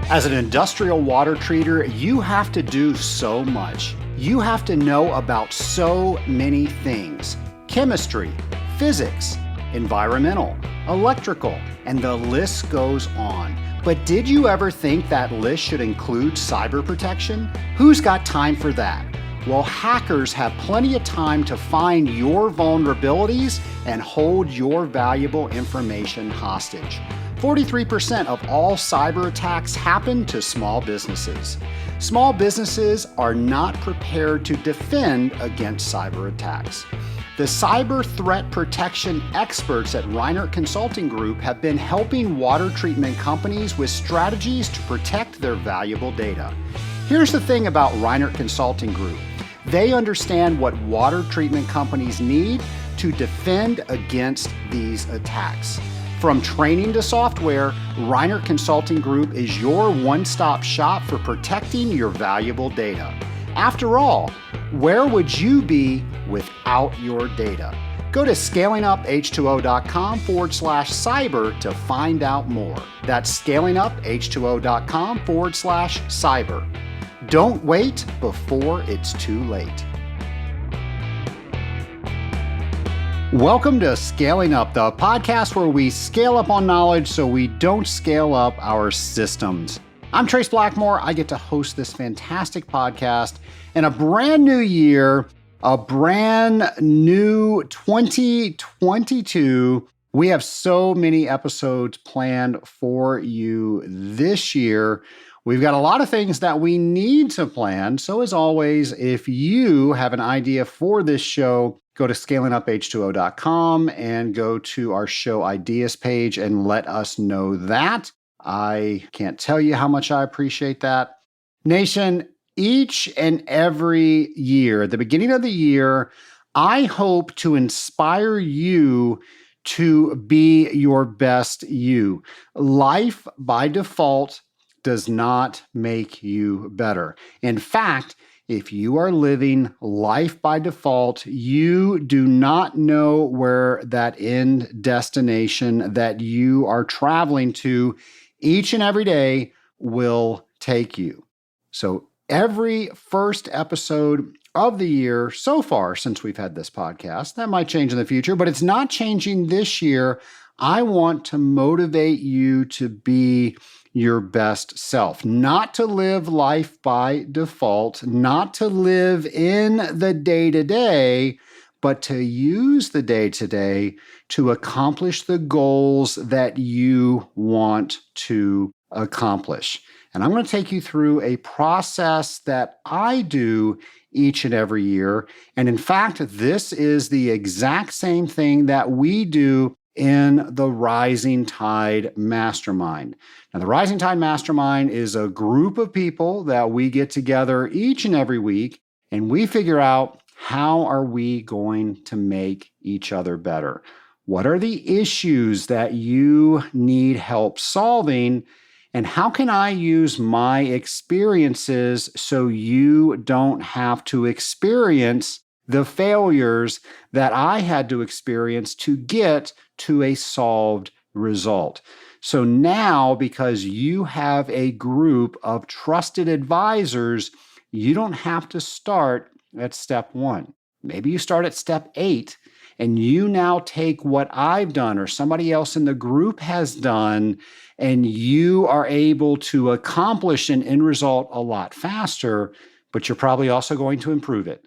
As an industrial water treater, you have to do so much. You have to know about so many things: chemistry, physics, environmental, electrical, and the list goes on. But did you ever think that list should include cyber protection? Who's got time for that? Well, hackers have plenty of time to find your vulnerabilities and hold your valuable information hostage. 43% of all cyber attacks happen to small businesses. Small businesses are not prepared to defend against cyber attacks. The cyber threat protection experts at Reinert Consulting Group have been helping water treatment companies with strategies to protect their valuable data. Here's the thing about Reinert Consulting Group. They understand what water treatment companies need to defend against these attacks. From training to software, Reinert Consulting Group is your one-stop shop for protecting your valuable data. After all, where would you be without your data? Go to scalinguph2o.com/cyber to find out more. That's scalinguph2o.com/cyber. Don't wait before it's too late. Welcome to Scaling Up, the podcast where we scale up on knowledge so we don't scale up our systems. I'm Trace Blackmore. I get to host this fantastic podcast in a brand new year, a brand new 2022. We have so many episodes planned for you this year. We've got a lot of things that we need to plan. So as always, if you have an idea for this show, go to scalinguph2o.com and go to our show ideas page and let us know that. I can't tell you how much I appreciate that. Nation, each and every year, at the beginning of the year, I hope to inspire you to be your best you. Life by default does not make you better. In fact, if you are living life by default, you do not know where that end destination that you are traveling to each and every day will take you. So every first episode of the year so far, since we've had this podcast, that might change in the future, but it's not changing this year. I want to motivate you to be your best self, not to live life by default, not to live in the day-to-day, but to use the day-to-day to accomplish the goals that you want to accomplish. And I'm going to take you through a process that I do each and every year. And in fact, this is the exact same thing that we do in the Rising Tide Mastermind. Now, the Rising Tide Mastermind is a group of people that we get together each and every week, and we figure out how are we going to make each other better. What are the issues that you need help solving, and how can I use my experiences so you don't have to experience the failures that I had to experience to get to a solved result. So now, because you have a group of trusted advisors, you don't have to start at step 1. Maybe you start at step 8, and you now take what I've done or somebody else in the group has done, and you are able to accomplish an end result a lot faster, but you're probably also going to improve it.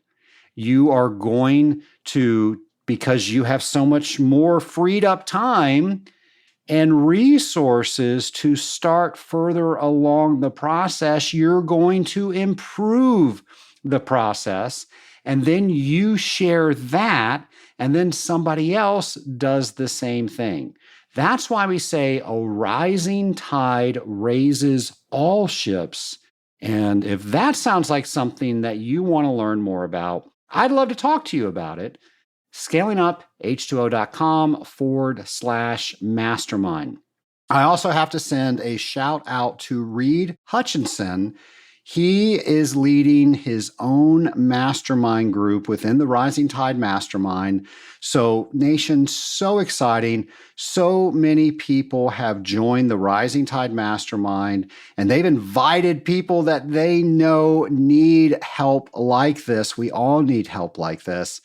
You are going to, because you have so much more freed up time and resources to start further along the process, you're going to improve the process. And then you share that, and then somebody else does the same thing. That's why we say a rising tide raises all ships. And if that sounds like something that you want to learn more about, I'd love to talk to you about it. scalinguph2o.com/mastermind. I also have to send a shout out to Reed Hutchinson. He is leading his own mastermind group within the Rising Tide Mastermind. So, nation, so exciting. So many people have joined the Rising Tide Mastermind, and they've invited people that they know need help like this. We all need help like this.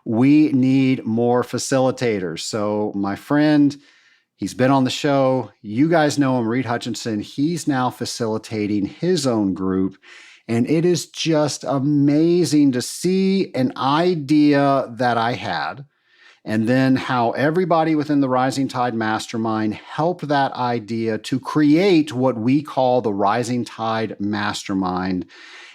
We need more facilitators. So, my friend, he's been on the show. You guys know him, Reed Hutchinson. He's now facilitating his own group. And it is just amazing to see an idea that I had, and then how everybody within the Rising Tide Mastermind helped that idea to create what we call the Rising Tide Mastermind.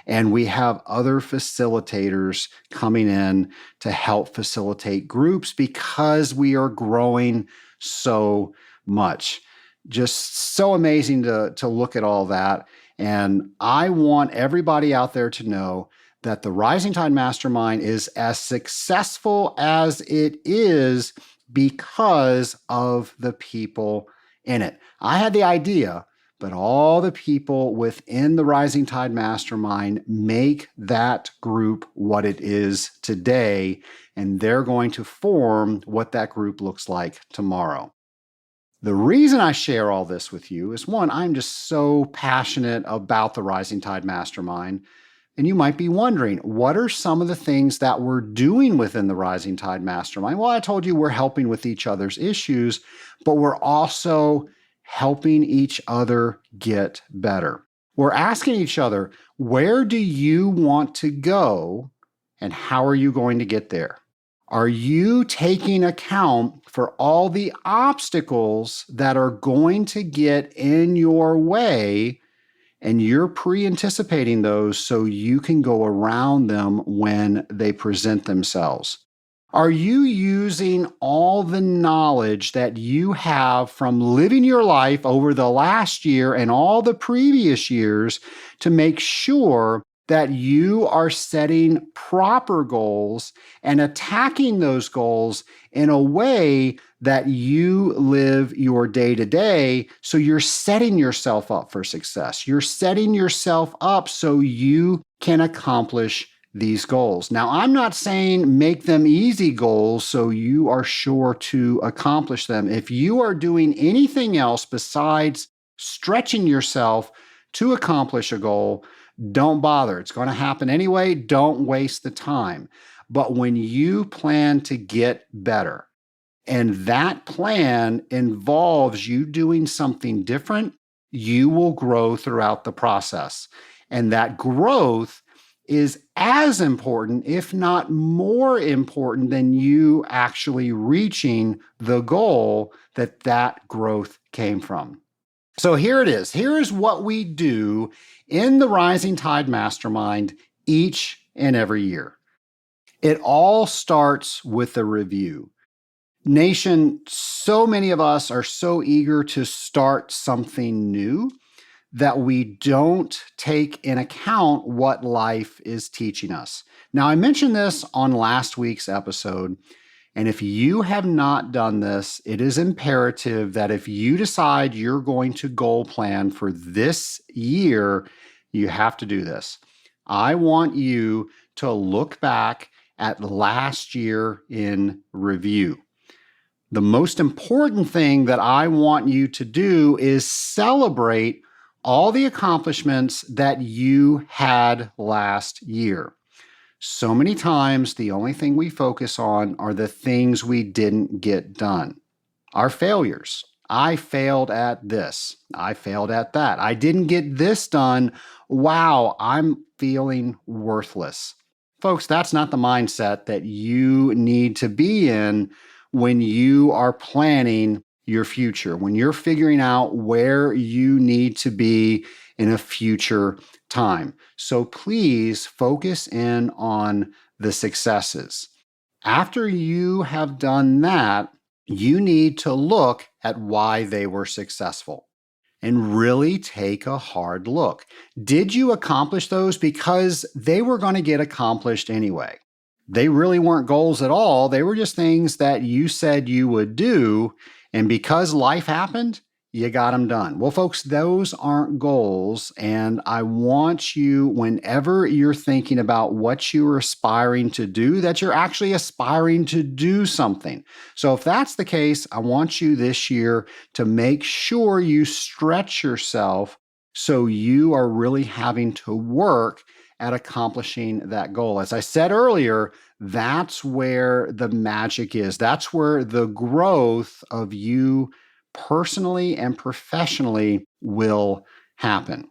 And we have other facilitators coming in to help facilitate groups because we are growing so much. Just so amazing to look at all that. And I want everybody out there to know that the Rising Tide Mastermind is as successful as it is because of the people in it. I had the idea, but all the people within the Rising Tide Mastermind make that group what it is today, and they're going to form what that group looks like tomorrow. The reason I share all this with you is, one, I'm just so passionate about the Rising Tide Mastermind. And you might be wondering, what are some of the things that we're doing within the Rising Tide Mastermind? Well, I told you we're helping with each other's issues, but we're also helping each other get better. We're asking each other, where do you want to go and how are you going to get there? Are you taking account for all the obstacles that are going to get in your way, and you're pre-anticipating those so you can go around them when they present themselves? Are you using all the knowledge that you have from living your life over the last year and all the previous years to make sure that you are setting proper goals and attacking those goals in a way that you live your day-to-day, so you're setting yourself up for success? You're setting yourself up so you can accomplish these goals. Now, I'm not saying make them easy goals so you are sure to accomplish them. If you are doing anything else besides stretching yourself to accomplish a goal, don't bother. It's going to happen anyway. Don't waste the time. But when you plan to get better, and that plan involves you doing something different, you will grow throughout the process. And that growth is as important, if not more important, than you actually reaching the goal that growth came from. So here it is. Here is what we do in the Rising Tide Mastermind each and every year. It all starts with a review. Nation, so many of us are so eager to start something new that we don't take in account what life is teaching us. Now, I mentioned this on last week's episode, and if you have not done this, it is imperative that if you decide you're going to goal plan for this year, you have to do this. I want you to look back at last year in review. The most important thing that I want you to do is celebrate all the accomplishments that you had last year. So many times, the only thing we focus on are the things we didn't get done, our failures. I failed at this. I failed at that. I didn't get this done. Wow, I'm feeling worthless. Folks, that's not the mindset that you need to be in when you are planning your future, when you're figuring out where you need to be in a future time. So please focus in on the successes. After you have done that, you need to look at why they were successful and really take a hard look. Did you accomplish those because they were going to get accomplished anyway? They really weren't goals at all. They were just things that you said you would do. And because life happened, You got them done. Well, folks, those aren't goals. And I want you, whenever you're thinking about what you're aspiring to do, that you're actually aspiring to do something. So if that's the case, I want you this year to make sure you stretch yourself so you are really having to work at accomplishing that goal. As I said earlier, that's where the magic is. That's where the growth of you personally and professionally will happen.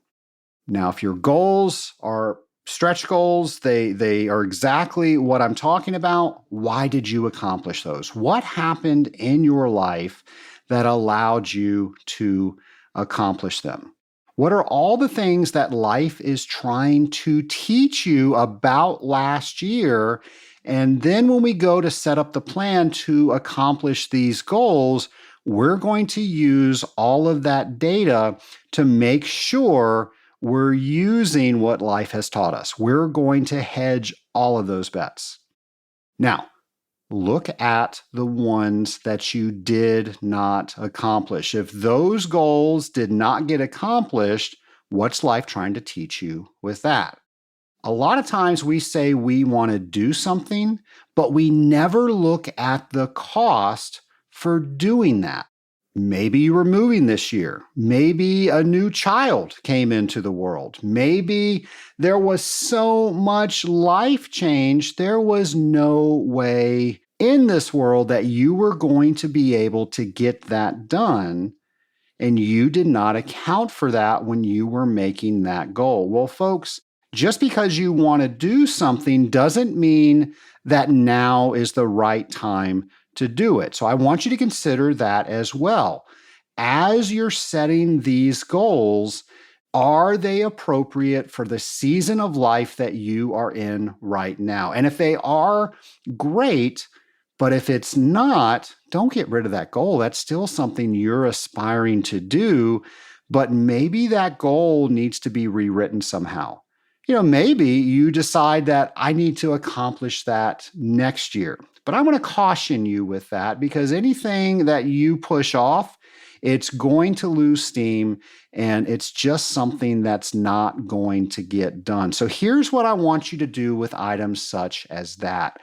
Now, if your goals are stretch goals, they are exactly what I'm talking about. Why did you accomplish those? What happened in your life that allowed you to accomplish them? What are all the things that life is trying to teach you about last year? And then when we go to set up the plan to accomplish these goals, we're going to use all of that data to make sure we're using what life has taught us. We're going to hedge all of those bets. Now, look at the ones that you did not accomplish. If those goals did not get accomplished, what's life trying to teach you with that? A lot of times we say we want to do something, but we never look at the cost for doing that. Maybe you were moving this year. Maybe a new child came into the world. Maybe there was so much life change, there was no way in this world that you were going to be able to get that done. And you did not account for that when you were making that goal. Well, folks, just because you want to do something doesn't mean that now is the right time to do it. So I want you to consider that as well. As you're setting these goals, are they appropriate for the season of life that you are in right now? And if they are, great. But if it's not, don't get rid of that goal. That's still something you're aspiring to do, but maybe that goal needs to be rewritten somehow. Maybe you decide that I need to accomplish that next year. But I'm going to caution you with that because anything that you push off, it's going to lose steam and it's just something that's not going to get done. So here's what I want you to do with items such as that.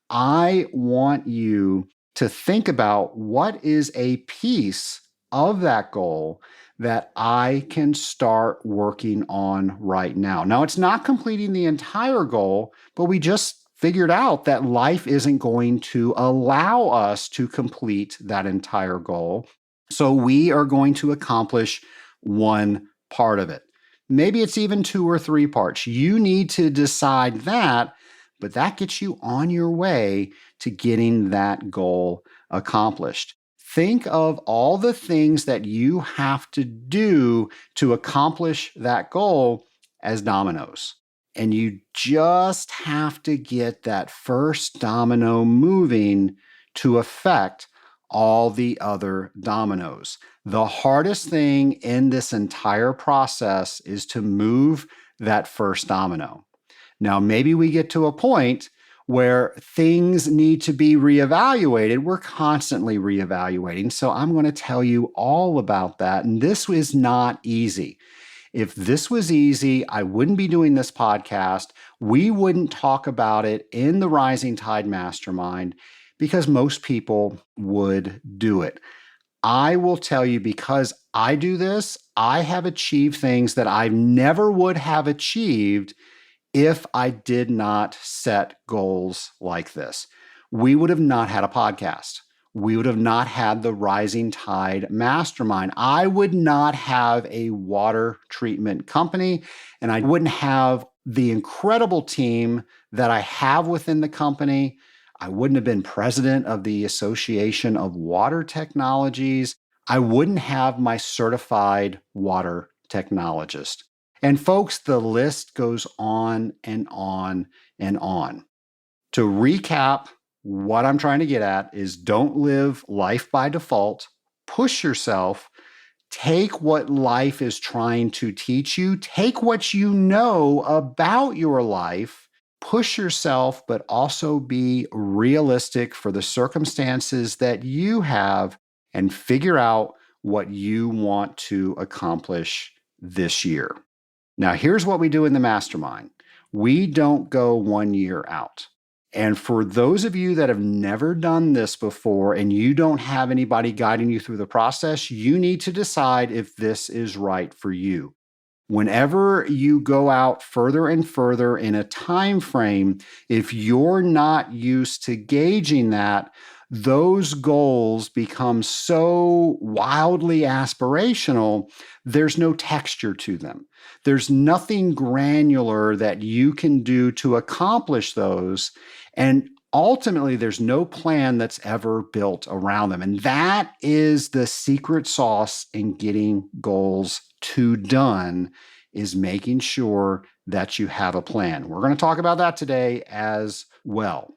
I want you to think about what is a piece of that goal that I can start working on right now. Now, it's not completing the entire goal, but we just figured out that life isn't going to allow us to complete that entire goal. So we are going to accomplish one part of it. Maybe it's even 2 or 3 parts. You need to decide that, but that gets you on your way to getting that goal accomplished. Think of all the things that you have to do to accomplish that goal as dominoes. And you just have to get that first domino moving to affect all the other dominoes. The hardest thing in this entire process is to move that first domino. Now, maybe we get to a point where things need to be reevaluated. We're constantly reevaluating. So I'm going to tell you all about that. And this is not easy. If this was easy, I wouldn't be doing this podcast. We wouldn't talk about it in the Rising Tide Mastermind because most people would do it. I will tell you, because I do this, I have achieved things that I never would have achieved if I did not set goals like this. We would have not had a podcast. We would have not had the Rising Tide Mastermind. I would not have a water treatment company, and I wouldn't have the incredible team that I have within the company. I wouldn't have been president of the Association of Water Technologies. I wouldn't have my certified water technologist. And folks, the list goes on and on and on. To recap, what I'm trying to get at is don't live life by default. Push yourself. Take what life is trying to teach you. Take what you know about your life. Push yourself, but also be realistic for the circumstances that you have and figure out what you want to accomplish this year. Now, here's what we do in the mastermind. We don't go 1 year out. And for those of you that have never done this before and you don't have anybody guiding you through the process, you need to decide if this is right for you. Whenever you go out further and further in a time frame, if you're not used to gauging that, those goals become so wildly aspirational, there's no texture to them. There's nothing granular that you can do to accomplish those. And ultimately, there's no plan that's ever built around them. And that is the secret sauce in getting goals done, is making sure that you have a plan. We're going to talk about that today as well.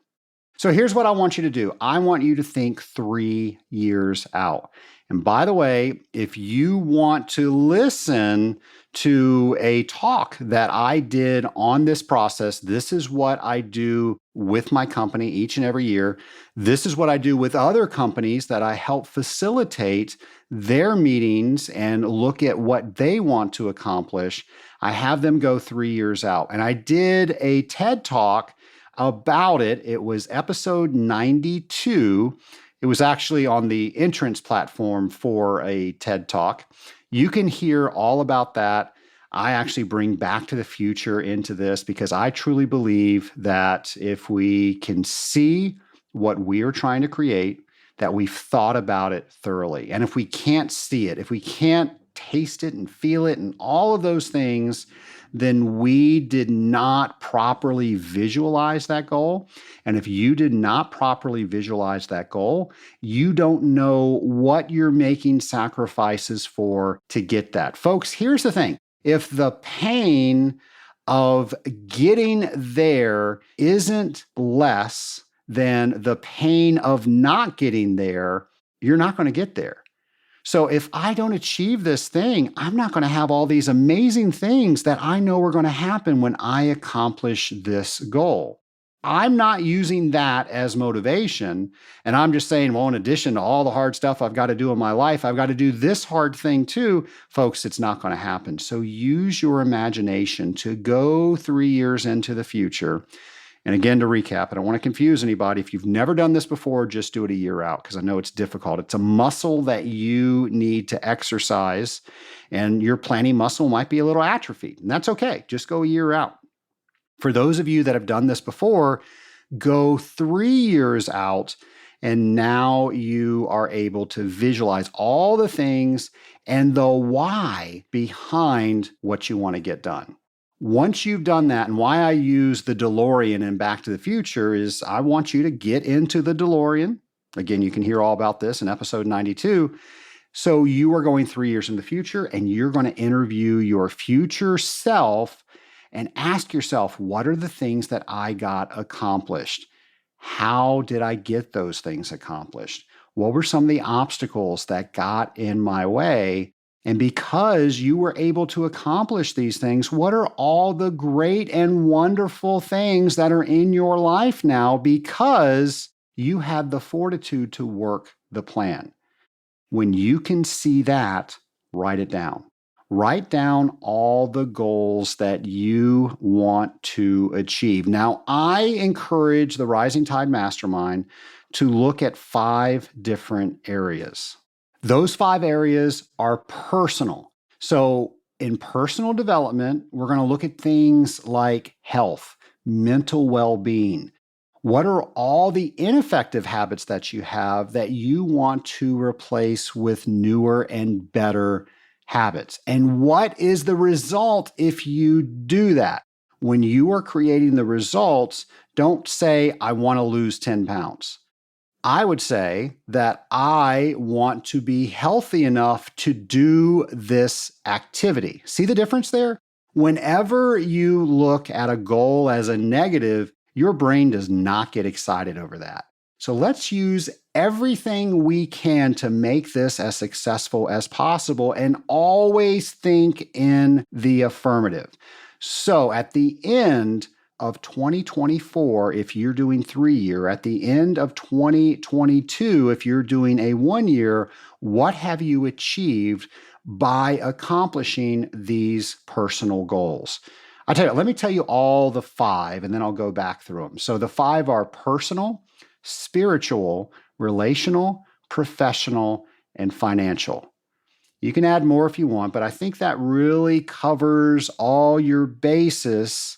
So here's what I want you to do. I want you to think 3 years out. And by the way, if you want to listen to a talk that I did on this process, this is what I do with my company each and every year. This is what I do with other companies that I help facilitate their meetings and look at what they want to accomplish. I have them go 3 years out. And I did a TED Talk about it. It was episode 92. It was actually on the entrance platform for a TED Talk. You can hear all about that. I actually bring Back to the Future into this because I truly believe that if we can see what we are trying to create, that we've thought about it thoroughly. And if we can't see it, if we can't taste it and feel it and all of those things, then we did not properly visualize that goal. And if you did not properly visualize that goal, you don't know what you're making sacrifices for to get that. Folks, here's the thing. If the pain of getting there isn't less than the pain of not getting there, you're not going to get there. So if I don't achieve this thing, I'm not going to have all these amazing things that I know are going to happen when I accomplish this goal. I'm not using that as motivation. And I'm just saying, well, in addition to all the hard stuff I've got to do in my life, I've got to do this hard thing too. Folks, it's not going to happen. So use your imagination to go 3 years into the future. And again, to recap, I don't want to confuse anybody. If you've never done this before, just do it a year out because I know it's difficult. It's a muscle that you need to exercise, and your planning muscle might be a little atrophied, and that's okay. Just go a year out. For those of you that have done this before, go 3 years out, and now you are able to visualize all the things and the why behind what you want to get done. Once you've done that, and why I use the DeLorean in Back to the Future is I want you to get into the DeLorean. Again, you can hear all about this in episode 92. So you are going 3 years in the future, and you're going to interview your future self and ask yourself, what are the things that I got accomplished? How did I get those things accomplished? What were some of the obstacles that got in my way? And because you were able to accomplish these things, what are all the great and wonderful things that are in your life now because you had the fortitude to work the plan? When you can see that, write it down. Write down all the goals that you want to achieve. Now, I encourage the Rising Tide Mastermind to look at 5 different areas. Those 5 areas are personal. So in personal development, we're going to look at things like health, mental well-being. What are all the ineffective habits that you have that you want to replace with newer and better habits? And what is the result if you do that? When you are creating the results, don't say, I want to lose 10 pounds. I would say that I want to be healthy enough to do this activity. See the difference there? Whenever you look at a goal as a negative, your brain does not get excited over that. So let's use everything we can to make this as successful as possible and always think in the affirmative. So at the end, of 2024, if you're doing 3-year, at the end of 2022, if you're doing a 1-year, what have you achieved by accomplishing these personal goals? I tell you, let me tell you all the 5, and then I'll go back through them. So the 5 are personal, spiritual, relational, professional, and financial. You can add more if you want, but I think that really covers all your bases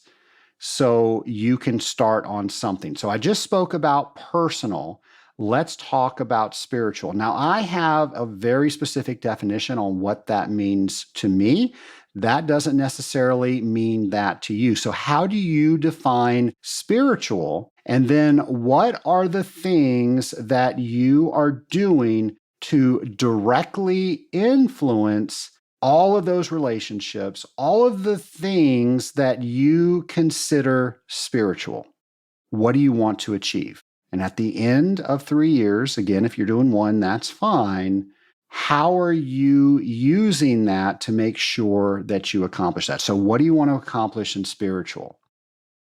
so you can start on something. So I just spoke about personal. Let's talk about spiritual. Now, I have a very specific definition on what that means to me. That doesn't necessarily mean that to you. So, how do you define spiritual? And then, what are the things that you are doing to directly influence all of those relationships, all of the things that you consider spiritual? What do you want to achieve? And at the end of 3 years, again, if you're doing 1, that's fine. How are you using that to make sure that you accomplish that? So, what do you want to accomplish in spiritual?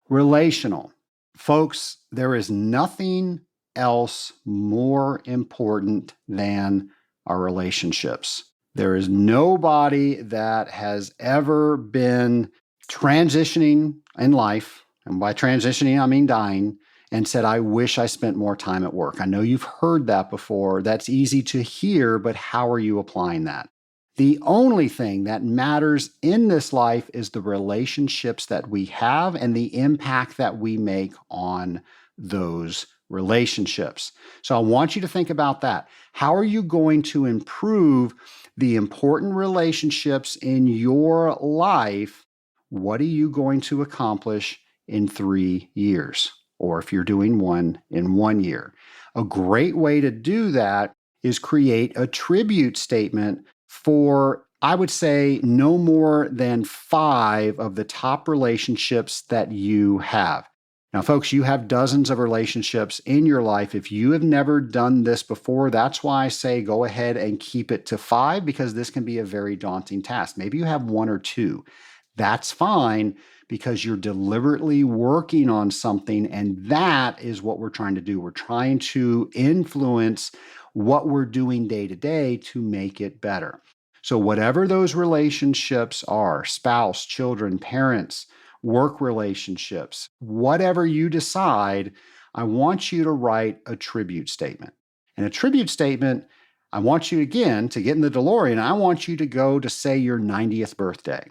Relational. Folks, there is nothing else more important than our relationships. There is nobody that has ever been transitioning in life, and by transitioning, I mean dying, and said, I wish I spent more time at work. I know you've heard that before. That's easy to hear, but how are you applying that? The only thing that matters in this life is the relationships that we have and the impact that we make on those relationships. So I want you to think about that. How are you going to improve the important relationships in your life? What are you going to accomplish in 3 years? Or if you're doing 1 in 1 year. A great way to do that is create a tribute statement for, I would say, no more than 5 of the top relationships that you have. Now, folks, you have dozens of relationships in your life. If you have never done this before, that's why I say go ahead and keep it to 5, because this can be a very daunting task. Maybe you have 1 or 2. That's fine, because you're deliberately working on something, and that is what we're trying to do. We're trying to influence what we're doing day to day to make it better. So whatever those relationships are, spouse, children, parents, work relationships, whatever you decide, I want you to write a tribute statement. And a tribute statement, I want you, again, to get in the DeLorean, I want you to go to, say, your 90th birthday.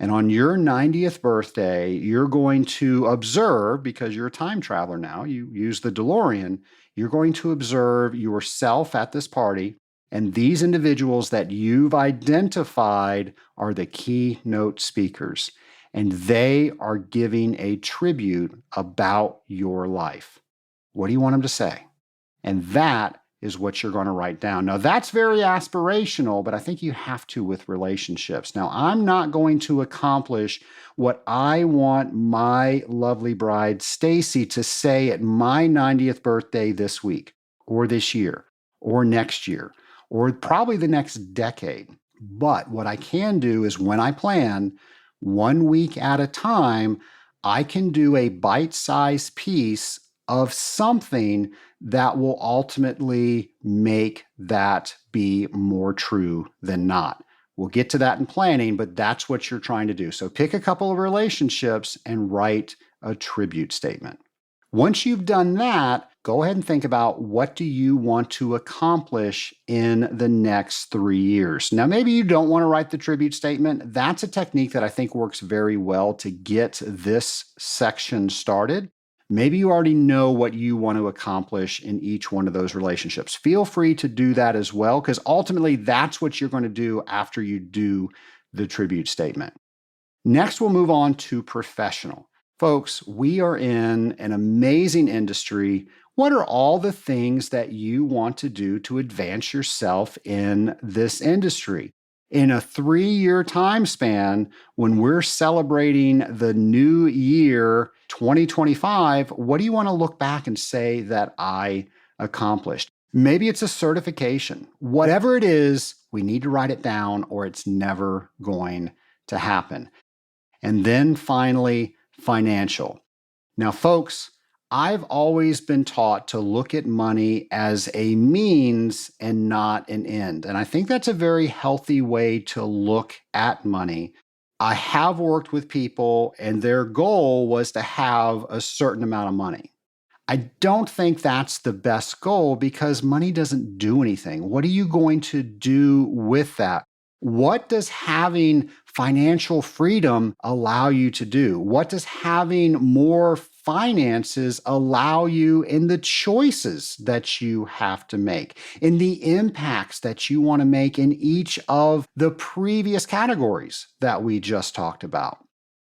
And on your 90th birthday, you're going to observe, because you're a time traveler now, you use the DeLorean, you're going to observe yourself at this party, and these individuals that you've identified are the keynote speakers, and they are giving a tribute about your life. What do you want them to say? And that is what you're going to write down. Now, that's very aspirational, but I think you have to with relationships. Now, I'm not going to accomplish what I want my lovely bride, Stacy, to say at my 90th birthday this week, or this year, or next year, or probably the next decade. But what I can do is, when I plan 1 week at a time, I can do a bite-sized piece of something that will ultimately make that be more true than not. We'll get to that in planning, but that's what you're trying to do. So pick a couple of relationships and write a tribute statement. Once you've done that, go ahead and think about, what do you want to accomplish in the next 3 years? Now, maybe you don't want to write the tribute statement. That's a technique that I think works very well to get this section started. Maybe you already know what you want to accomplish in each one of those relationships. Feel free to do that as well, because ultimately that's what you're going to do after you do the tribute statement. Next, we'll move on to professional. Folks, we are in an amazing industry. What are all the things that you want to do to advance yourself in this industry? In a 3-year time span, when we're celebrating the new year, 2025, what do you want to look back and say that I accomplished? Maybe it's a certification. Whatever it is, we need to write it down, or it's never going to happen. And then finally, financial. Now, folks, I've always been taught to look at money as a means and not an end. And I think that's a very healthy way to look at money. I have worked with people, and their goal was to have a certain amount of money. I don't think that's the best goal because money doesn't do anything. What are you going to do with that? What does having financial freedom allow you to do? What does having more finances allow you in the choices that you have to make, in the impacts that you want to make in each of the previous categories that we just talked about?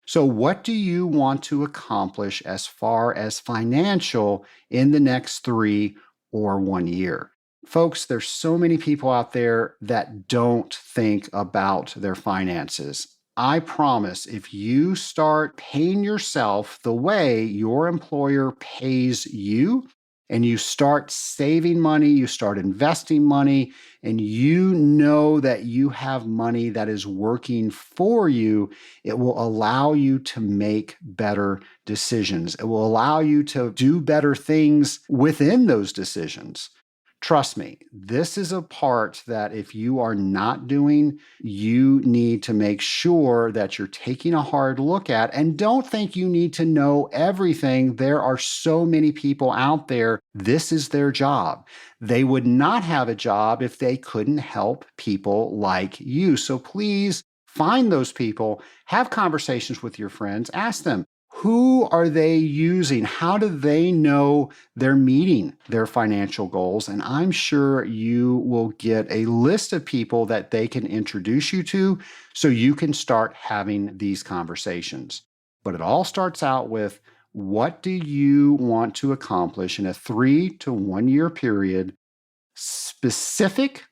So, what do you want to accomplish as far as financial in the next 3 or 1 year? Folks, there's so many people out there that don't think about their finances. I promise if you start paying yourself the way your employer pays you, and you start saving money, you start investing money, and you know that you have money that is working for you, it will allow you to make better decisions. It will allow you to do better things within those decisions. Trust me, this is a part that if you are not doing, you need to make sure that you're taking a hard look at. And don't think you need to know everything. There are so many people out there. This is their job. They would not have a job if they couldn't help people like you. So please find those people, have conversations with your friends, ask them, who are they using? How do they know they're meeting their financial goals? And I'm sure you will get a list of people that they can introduce you to so you can start having these conversations. But it all starts out with, what do you want to accomplish in a 3 to 1 year period? Specific,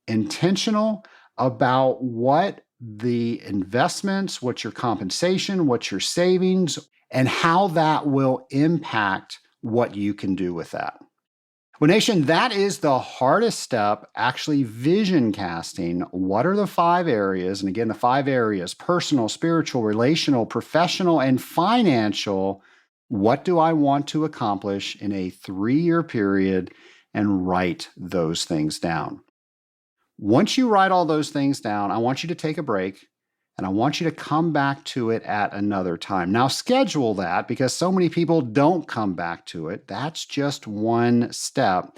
intentional about what the investments, what your compensation, what your savings, and how that will impact what you can do with that. Well, Nation, that is the hardest step, actually vision casting. What are the 5 areas? And again, the 5 areas: personal, spiritual, relational, professional, and financial. What do I want to accomplish in a 3 year period? And write those things down. Once you write all those things down, I want you to take a break and I want you to come back to it at another time. Now, schedule that because so many people don't come back to it. That's just one step.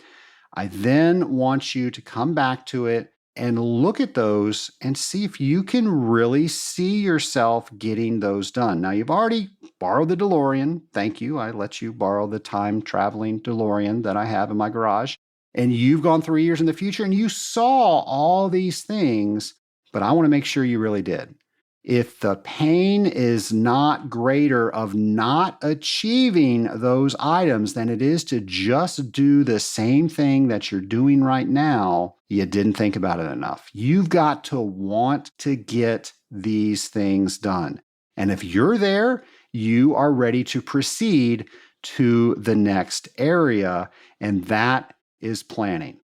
I then want you to come back to it and look at those and see if you can really see yourself getting those done. Now, you've already borrowed the DeLorean. Thank you. I let you borrow the time traveling DeLorean that I have in my garage. And you've gone 3 years in the future and you saw all these things, but I want to make sure you really did. If the pain is not greater of not achieving those items than it is to just do the same thing that you're doing right now, you didn't think about it enough. You've got to want to get these things done. And if you're there, you are ready to proceed to the next area, and that is planning.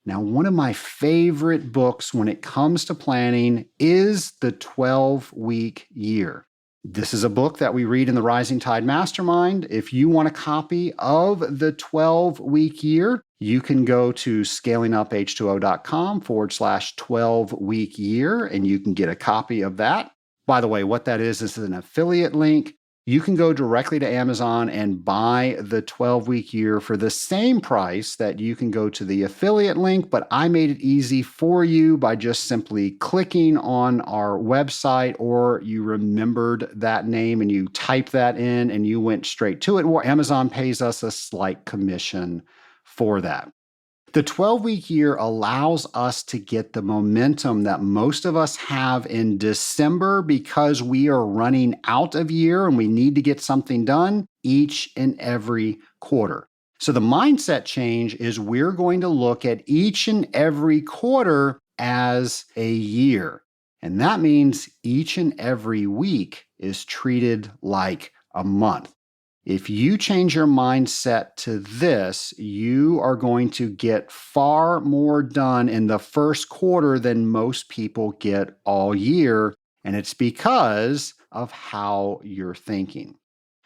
Now, one of my favorite books when it comes to planning is The 12-Week Year. This is a book that we read in the Rising Tide Mastermind. If you want a copy of The 12-Week Year, you can go to scalinguph2o.com/12-week year, and you can get a copy of that. By the way, what that is an affiliate link. You can go directly to Amazon and buy the 12-week year for the same price that you can go to the affiliate link, but I made it easy for you by just simply clicking on our website, or you remembered that name and you type that in and you went straight to it, or Amazon pays us a slight commission for that. The 12-week year allows us to get the momentum that most of us have in December because we are running out of year and we need to get something done each and every quarter. So the mindset change is we're going to look at each and every quarter as a year. And that means each and every week is treated like a month. If you change your mindset to this, you are going to get far more done in the first quarter than most people get all year. And it's because of how you're thinking.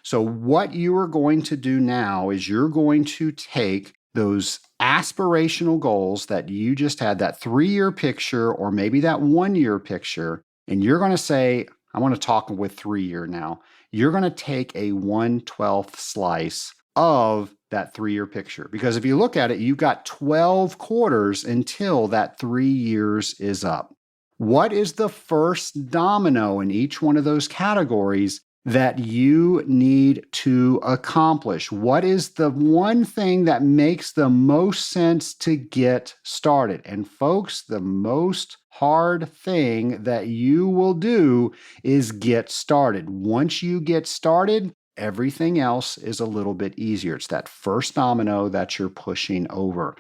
So, what you are going to do now is you're going to take those aspirational goals that you just had, that 3-year picture, or maybe that 1-year picture, and you're going to say, I want to talk with 3-year now. You're going to take a 1/12th slice of that 3-year picture. Because if you look at it, you've got 12 quarters until that 3 years is up. What is the first domino in each one of those categories that you need to accomplish? What is the one thing that makes the most sense to get started? And folks, the most hard thing that you will do is get started. Once you get started, everything else is a little bit easier. It's that first domino that you're pushing over.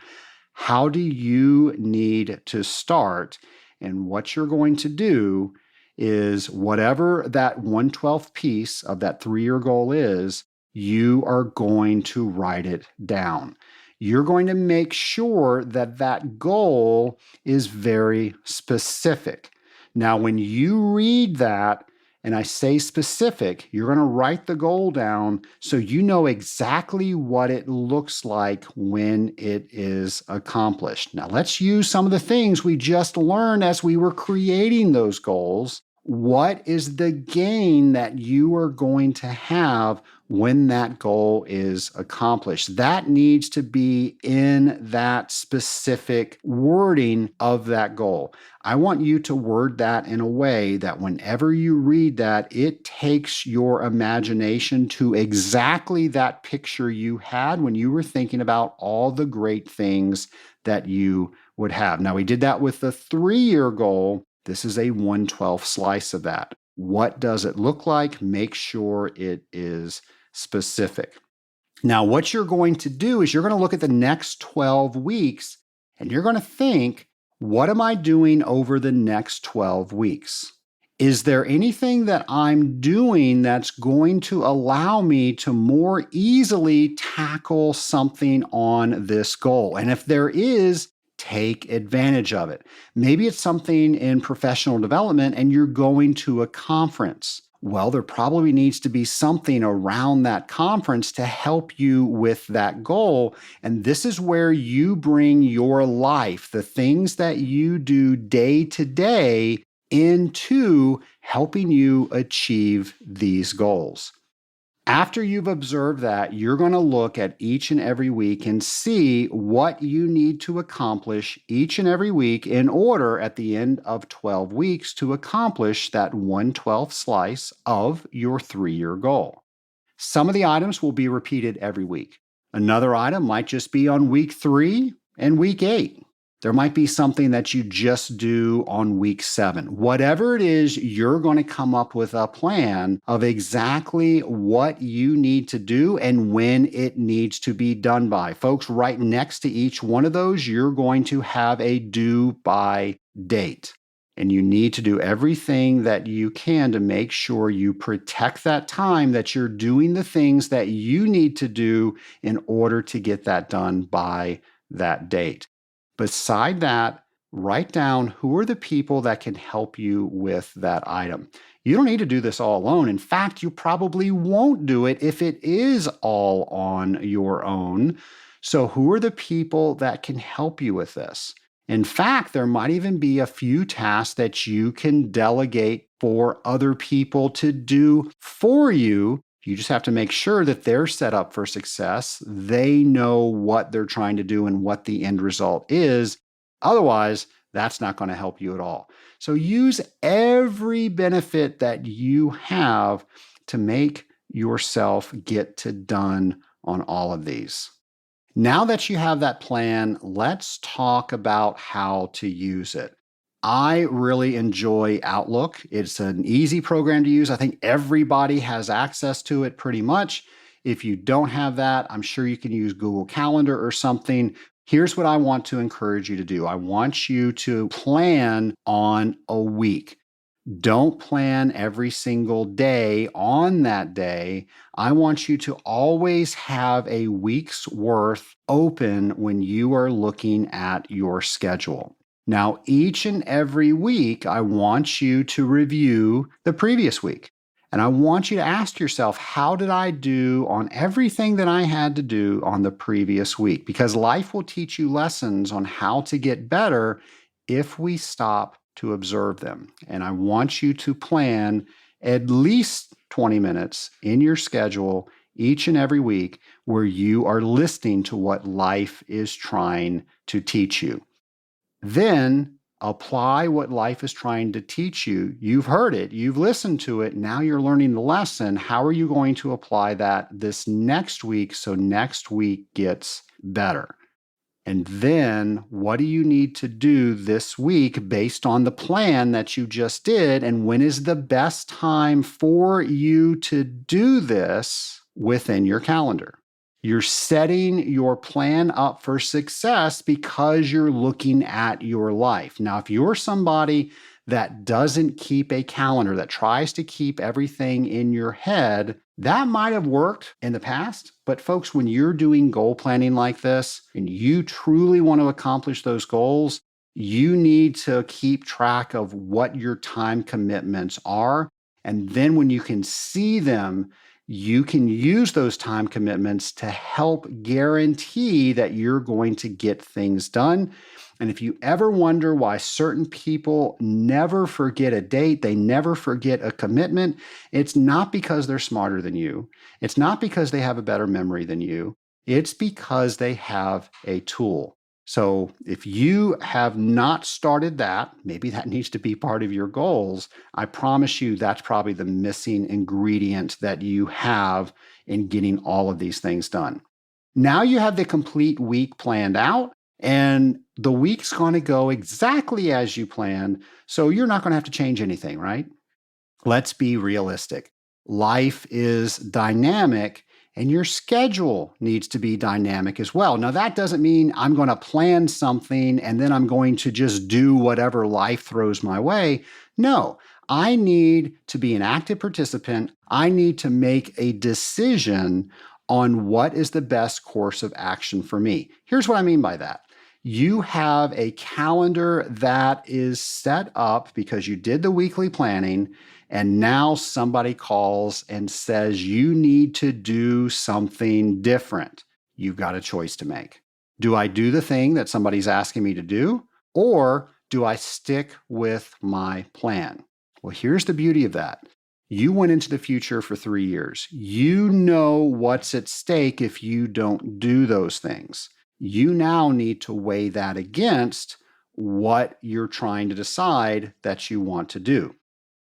How do you need to start? And what you're going to do is whatever that 1/12th piece of that 3-year goal is, you are going to write it down. You're going to make sure that that goal is very specific. Now, when you read that, and I say specific, you're going to write the goal down so you know exactly what it looks like when it is accomplished. Now, let's use some of the things we just learned as we were creating those goals. What is the gain that you are going to have when that goal is accomplished? That needs to be in that specific wording of that goal. I want you to word that in a way that whenever you read that, it takes your imagination to exactly that picture you had when you were thinking about all the great things that you would have. Now, we did that with the 3-year goal. This is a 1/12th slice of that. What does it look like? Make sure it is specific. Now, what you're going to do is you're going to look at the next 12 weeks and you're going to think, what am I doing over the next 12 weeks? Is there anything that I'm doing that's going to allow me to more easily tackle something on this goal? And if there is, take advantage of it. Maybe it's something in professional development and you're going to a conference. Well, there probably needs to be something around that conference to help you with that goal. And this is where you bring your life, the things that you do day to day, into helping you achieve these goals. After you've observed that, you're going to look at each and every week and see what you need to accomplish each and every week in order at the end of 12 weeks to accomplish that 1/12th slice of your 3-year goal. Some of the items will be repeated every week. Another item might just be on week 3 and week 8. There might be something that you just do on week 7. Whatever it is, you're going to come up with a plan of exactly what you need to do and when it needs to be done by. Folks, right next to each one of those, you're going to have a due by date. And you need to do everything that you can to make sure you protect that time, that you're doing the things that you need to do in order to get that done by that date. Beside that, write down who are the people that can help you with that item. You don't need to do this all alone. In fact, you probably won't do it if it is all on your own. So, who are the people that can help you with this? In fact, there might even be a few tasks that you can delegate for other people to do for you. You just have to make sure that they're set up for success. They know what they're trying to do and what the end result is. Otherwise, that's not going to help you at all. So use every benefit that you have to make yourself get to done on all of these. Now that you have that plan, let's talk about how to use it. I really enjoy Outlook. It's an easy program to use. I think everybody has access to it pretty much. If you don't have that, I'm sure you can use Google Calendar or something. Here's what I want to encourage you to do. I want you to plan on a week. Don't plan every single day on that day. I want you to always have a week's worth open when you are looking at your schedule. Now, each and every week, I want you to review the previous week. And I want you to ask yourself, how did I do on everything that I had to do on the previous week? Because life will teach you lessons on how to get better if we stop to observe them. And I want you to plan at least 20 minutes in your schedule each and every week where you are listening to what life is trying to teach you. Then apply what life is trying to teach you. You've heard it, you've listened to it, now you're learning the lesson. How are you going to apply that this next week so next week gets better? And then what do you need to do this week based on the plan that you just did? And when is the best time for you to do this within your calendar? You're setting your plan up for success because you're looking at your life. Now, if you're somebody that doesn't keep a calendar, that tries to keep everything in your head, that might have worked in the past. But folks, when you're doing goal planning like this and you truly want to accomplish those goals, you need to keep track of what your time commitments are. And then when you can see them, you can use those time commitments to help guarantee that you're going to get things done. And if you ever wonder why certain people never forget a date, they never forget a commitment, it's not because they're smarter than you. It's not because they have a better memory than you. It's because they have a tool. So if you have not started that, maybe that needs to be part of your goals. I promise you that's probably the missing ingredient that you have in getting all of these things done. Now you have the complete week planned out, and the week's going to go exactly as you planned. So you're not going to have to change anything, right? Let's be realistic. Life is dynamic, and your schedule needs to be dynamic as well. Now, that doesn't mean I'm going to plan something and then I'm going to just do whatever life throws my way. No, I need to be an active participant. I need to make a decision on what is the best course of action for me. Here's what I mean by that. You have a calendar that is set up because you did the weekly planning, and now somebody calls and says you need to do something different. You've got a choice to make. Do I do the thing that somebody's asking me to do, or do I stick with my plan? Well, here's the beauty of that. You went into the future for 3 years. You know what's at stake if you don't do those things. You now need to weigh that against what you're trying to decide that you want to do.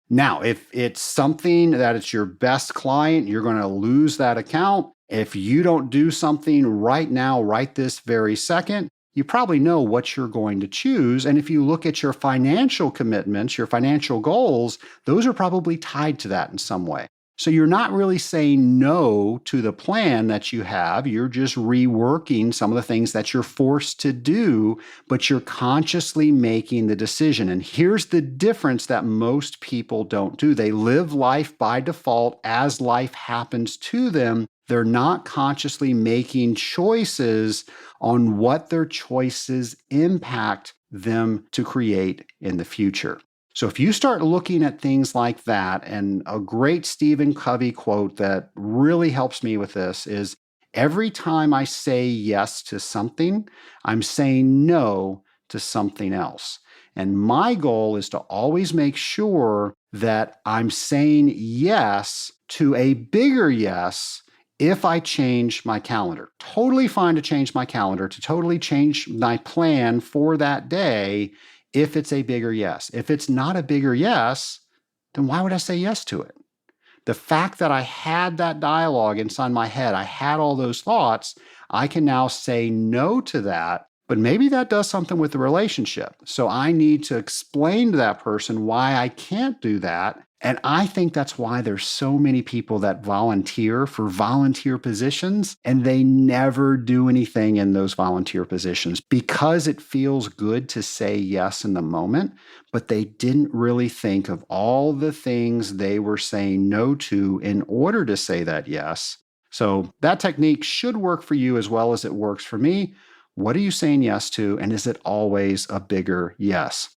Now, if it's something that it's your best client, you're going to lose that account. If you don't do something right now, right this very second, you probably know what you're going to choose. And if you look at your financial commitments, your financial goals, those are probably tied to that in some way. So you're not really saying no to the plan that you have. You're just reworking some of the things that you're forced to do, but you're consciously making the decision. And here's the difference that most people don't do. They live life by default as life happens to them. They're not consciously making choices on what their choices impact them to create in the future. So if you start looking at things like that, and a great Stephen Covey quote that really helps me with this is, every time I say yes to something, I'm saying no to something else. And my goal is to always make sure that I'm saying yes to a bigger yes if I change my calendar. Totally fine to change my calendar, to totally change my plan for that day if it's a bigger yes. If it's not a bigger yes, then why would I say yes to it? The fact that I had that dialogue inside my head, I had all those thoughts, I can now say no to that. But maybe that does something with the relationship. So I need to explain to that person why I can't do that. And I think that's why there's so many people that volunteer for volunteer positions and they never do anything in those volunteer positions because it feels good to say yes in the moment, but they didn't really think of all the things they were saying no to in order to say that yes. So that technique should work for you as well as it works for me. What are you saying yes to? And is it always a bigger yes?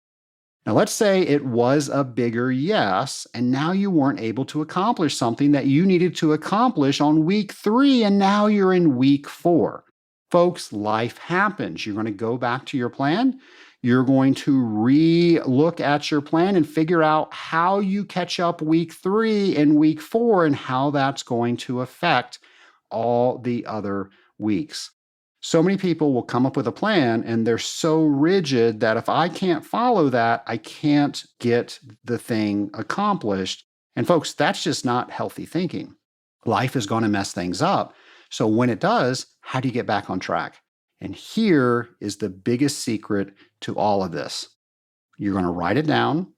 Now, let's say it was a bigger yes, and now you weren't able to accomplish something that you needed to accomplish on week 3, and now you're in week 4. Folks, life happens. You're going to go back to your plan. You're going to re-look at your plan and figure out how you catch up week 3 and week 4 and how that's going to affect all the other weeks. So many people will come up with a plan and they're so rigid that if I can't follow that, I can't get the thing accomplished. And folks, that's just not healthy thinking. Life is going to mess things up. So when it does, how do you get back on track? And here is the biggest secret to all of this. You're going to write it down.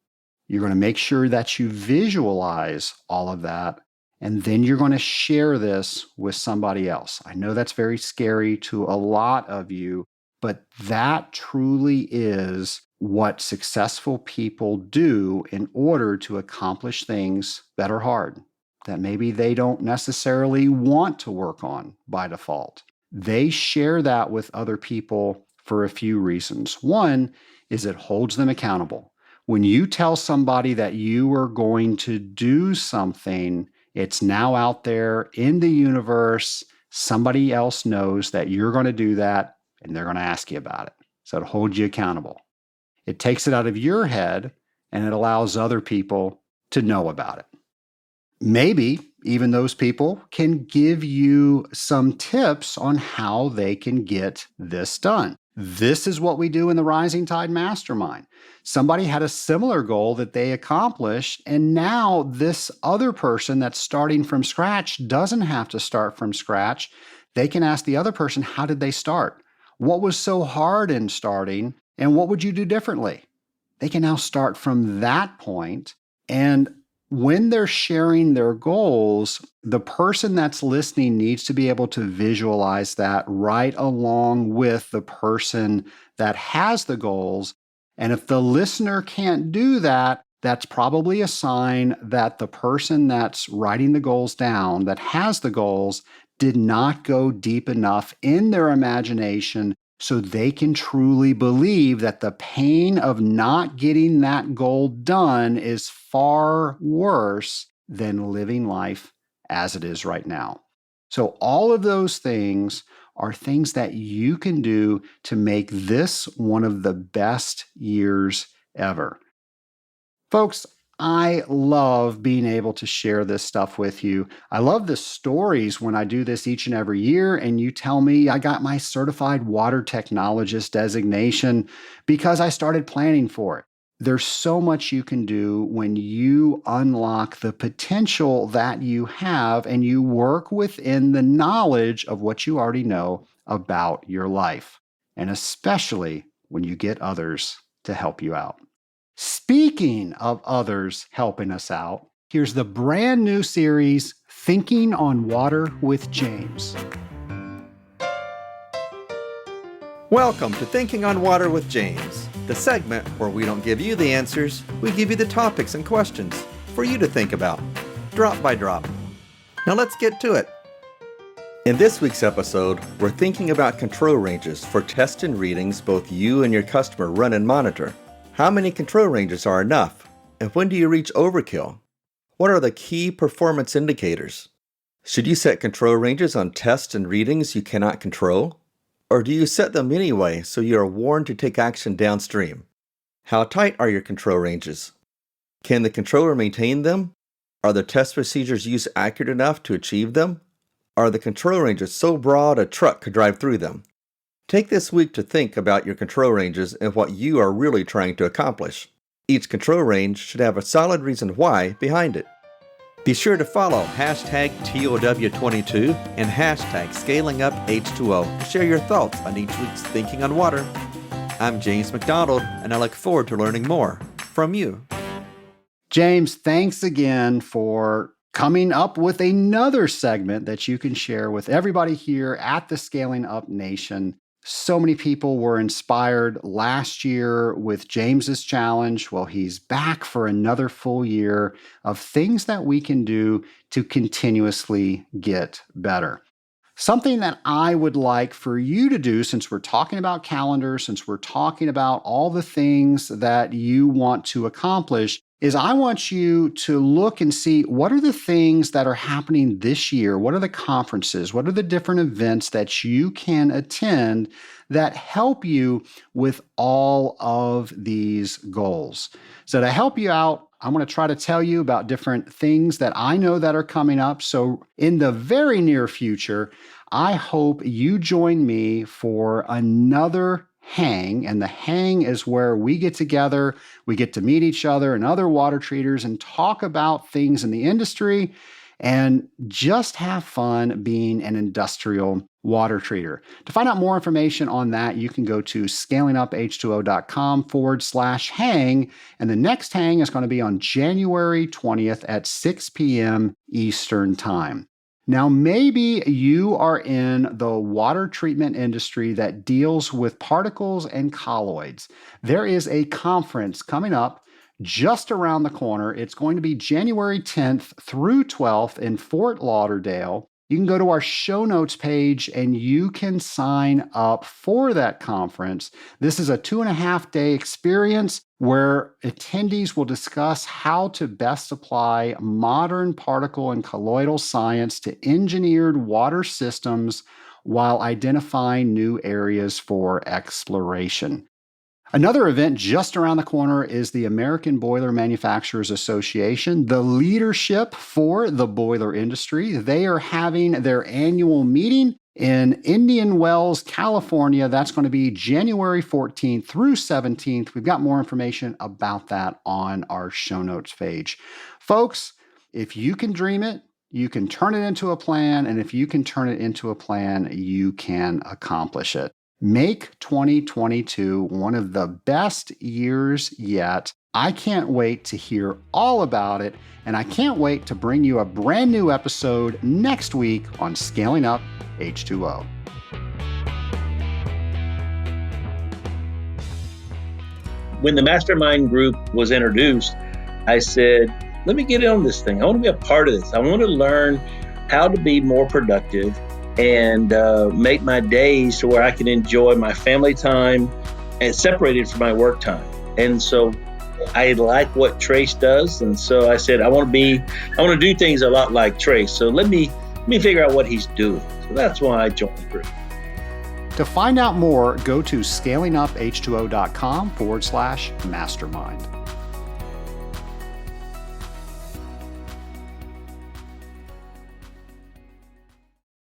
You're going to make sure that you visualize all of that. And then you're going to share this with somebody else. I know that's very scary to a lot of you, but that truly is what successful people do in order to accomplish things that are hard, that maybe they don't necessarily want to work on by default. They share that with other people for a few reasons. One is it holds them accountable. When you tell somebody that you are going to do something, it's now out there in the universe. Somebody else knows that you're going to do that, and they're going to ask you about it. So it holds you accountable. It takes it out of your head, and it allows other people to know about it. Maybe even those people can give you some tips on how they can get this done. This is what we do in the Rising Tide Mastermind. Somebody had a similar goal that they accomplished, and now this other person that's starting from scratch doesn't have to start from scratch. They can ask the other person, how did they start? What was so hard in starting, and what would you do differently? They can now start from that point, and when they're sharing their goals, the person that's listening needs to be able to visualize that right along with the person that has the goals. And if the listener can't do that, that's probably a sign that the person that's writing the goals down, that has the goals, did not go deep enough in their imagination so they can truly believe that the pain of not getting that goal done is far worse than living life as it is right now. So all of those things are things that you can do to make this one of the best years ever. Folks, I love being able to share this stuff with you. I love the stories when I do this each and every year, and you tell me I got my certified water technologist designation because I started planning for it. There's so much you can do when you unlock the potential that you have and you work within the knowledge of what you already know about your life, and especially when you get others to help you out. Speaking of others helping us out, here's the brand new series, Thinking on Water with James. Welcome to Thinking on Water with James, the segment where we don't give you the answers, we give you the topics and questions for you to think about, drop by drop. Now let's get to it. In this week's episode, we're thinking about control ranges for tests and readings both you and your customer run and monitor. How many control ranges are enough? And when do you reach overkill? What are the key performance indicators? Should you set control ranges on tests and readings you cannot control? Or do you set them anyway so you are warned to take action downstream? How tight are your control ranges? Can the controller maintain them? Are the test procedures used accurate enough to achieve them? Are the control ranges so broad a truck could drive through them? Take this week to think about your control ranges and what you are really trying to accomplish. Each control range should have a solid reason why behind it. Be sure to follow hashtag TOW22 and hashtag ScalingUpH2O to share your thoughts on each week's Thinking on Water. I'm James McDonald, and I look forward to learning more from you. James, thanks again for coming up with another segment that you can share with everybody here at the Scaling Up Nation. So many people were inspired last year with James's challenge. Well, he's back for another full year of things that we can do to continuously get better. Something that I would like for you to do, since we're talking about calendars, since we're talking about all the things that you want to accomplish, is I want you to look and see what are the things that are happening this year? What are the conferences? What are the different events that you can attend that help you with all of these goals? So to help you out, I'm going to try to tell you about different things that I know that are coming up. So in the very near future, I hope you join me for another hang. And the hang is where we get together, we get to meet each other and other water treaters and talk about things in the industry and just have fun being an industrial water treater. To find out more information on that, you can go to scalinguph2o.com/hang. And the next hang is going to be on January 20th at 6 p.m. Eastern Time. Now, maybe you are in the water treatment industry that deals with particles and colloids. There is a conference coming up just around the corner. It's going to be January 10th through 12th in Fort Lauderdale. You can go to our show notes page and you can sign up for that conference. This is a 2.5-day experience where attendees will discuss how to best apply modern particle and colloidal science to engineered water systems while identifying new areas for exploration. Another event just around the corner is the American Boiler Manufacturers Association, the leadership for the boiler industry. They are having their annual meeting in Indian Wells, California. That's going to be January 14th through 17th. We've got more information about that on our show notes page. Folks, if you can dream it, you can turn it into a plan. And if you can turn it into a plan, you can accomplish it. Make 2022 one of the best years yet. I can't wait to hear all about it, and I can't wait to bring you a brand new episode next week on Scaling Up H2O. When the mastermind group was introduced, I said, let me get in on this thing. I want to be a part of this. I want to learn how to be more productive and make my days to where I can enjoy my family time and separated from my work time. And so I like what Trace does. And so I said, I want to do things a lot like Trace. So let me figure out what he's doing. So that's why I joined the group. To find out more, go to scalinguph2o.com/mastermind.